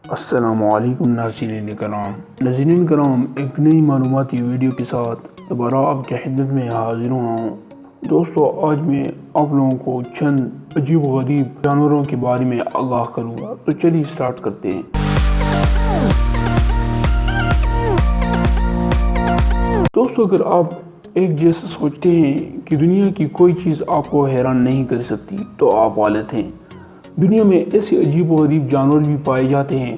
السلام علیکم ناظرین کرام، ایک نئی معلوماتی ویڈیو کے ساتھ دوبارہ آپ کی خدمت میں حاضر ہوں۔ دوستو، آج میں آپ لوگوں کو چند عجیب و غریب جانوروں کے بارے میں آگاہ کروں گا، تو چلیے سٹارٹ کرتے ہیں۔ دوستو، اگر آپ ایک جیسا سوچتے ہیں کہ دنیا کی کوئی چیز آپ کو حیران نہیں کر سکتی تو آپ غلط ہیں۔ دنیا میں ایسے عجیب و غریب جانور بھی پائے جاتے ہیں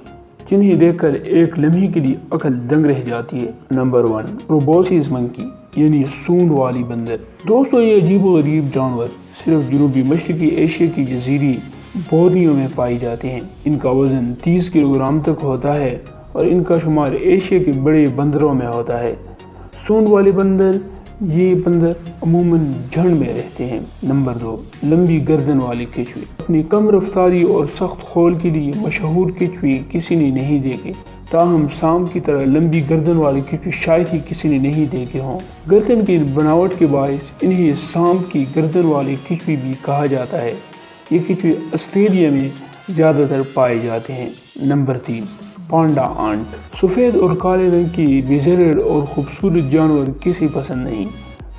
جنہیں دیکھ کر ایک لمحے کے لیے عقل دنگ رہ جاتی ہے۔ نمبر 1، پروبوسیس منکی یعنی سونڈ والی بندر۔ دوستو، یہ عجیب و غریب جانور صرف جنوبی مشرقی ایشیا کی جزیرے بورنیو میں پائی جاتے ہیں۔ ان کا وزن 30 کلو گرام تک ہوتا ہے اور ان کا شمار ایشیا کے بڑے بندروں میں ہوتا ہے۔ سونڈ والے بندر، یہ بندر عموماً جھنڈ میں رہتے ہیں۔ نمبر 2، لمبی گردن والے کیچوے۔ اپنی کم رفتاری اور سخت خول کے لیے مشہور کیچوے کسی نے نہیں دیکھے، تاہم سانپ کی طرح لمبی گردن والے کیچوے شاید ہی کسی نے نہیں دیکھے ہوں۔ گردن کی بناوٹ کے باعث انہیں سانپ کی گردن والے کیچوے بھی کہا جاتا ہے۔ یہ کیچوے آسٹریلیا میں زیادہ تر پائے جاتے ہیں۔ Number 3، panda aunt. سفید اور کالے رنگ کی بیزرڈ اور خوبصورت جانور کسی پسند نہیں،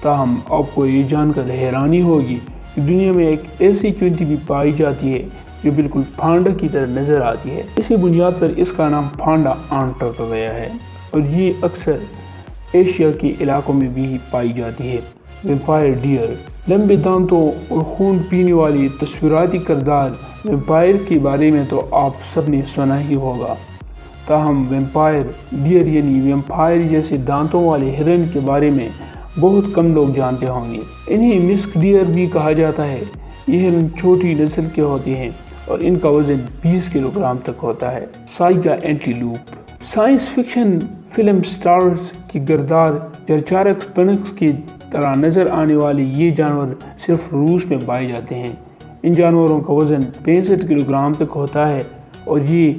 تاہم آپ کو یہ جان کر حیرانی ہوگی کہ دنیا میں ایک ایسی چیونٹی بھی پائی جاتی ہے جو بالکل پانڈا کی طرح نظر آتی ہے۔ اسی بنیاد پر اس کا نام پانڈا آنٹ رکھا گیا ہے، اور یہ اکثر ایشیا کے علاقوں میں بھی پائی جاتی ہے۔ Vampire dear. لمبے دانتوں اور خون پینے والی تصویراتی کردار ویمپائر کے بارے میں تو آپ سب نے سنا ہی ہوگا، تاہم ویمپائر ڈیئر یعنی ویمپائر جیسے دانتوں والے ہرن کے بارے میں بہت کم لوگ جانتے ہوں گے۔ انہیں مسک ڈیئر بھی کہا جاتا ہے۔ یہ ہرن چھوٹی نسل کے ہوتے ہیں اور ان کا وزن 20 کلو گرام تک ہوتا ہے۔ Saiga antelope. Science fiction film Star Wars کی گردار ٹیراچیراکس پنکس کی طرح نظر آنے والے یہ جانور صرف روس میں پائے جاتے ہیں۔ ان جانوروں کا وزن 65 کلو گرام تک ہوتا ہے اور یہ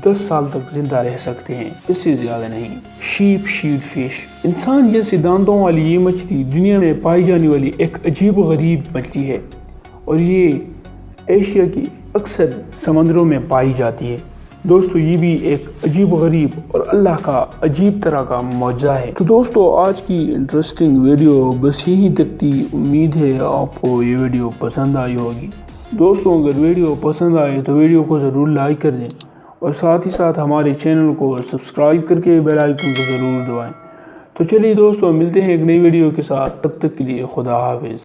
10 سال تک زندہ رہ سکتے ہیں، اس سے زیادہ نہیں۔ Shape shell fish. انسان جیسے دانتوں والی یہ مچھلی دنیا میں پائی جانے والی ایک عجیب و غریب مچھلی ہے، اور یہ ایشیا کی اکثر سمندروں میں پائی جاتی ہے۔ دوستو، یہ بھی ایک عجیب و غریب اور اللہ کا عجیب طرح کا معجزہ ہے۔ تو دوستو، آج کی انٹرسٹنگ ویڈیو بس یہی تک تھی۔ امید ہے آپ کو یہ ویڈیو پسند آئی ہوگی۔ دوستو، اگر ویڈیو پسند آئے تو ویڈیو کو ضرور لائک کر دیں، اور ساتھ ہی ساتھ ہمارے چینل کو سبسکرائب کر کے بیل آئیکن کو ضرور دبائیں۔ تو چلیے دوستو، ملتے ہیں ایک نئی ویڈیو کے ساتھ، تب تک کے لیے خدا حافظ۔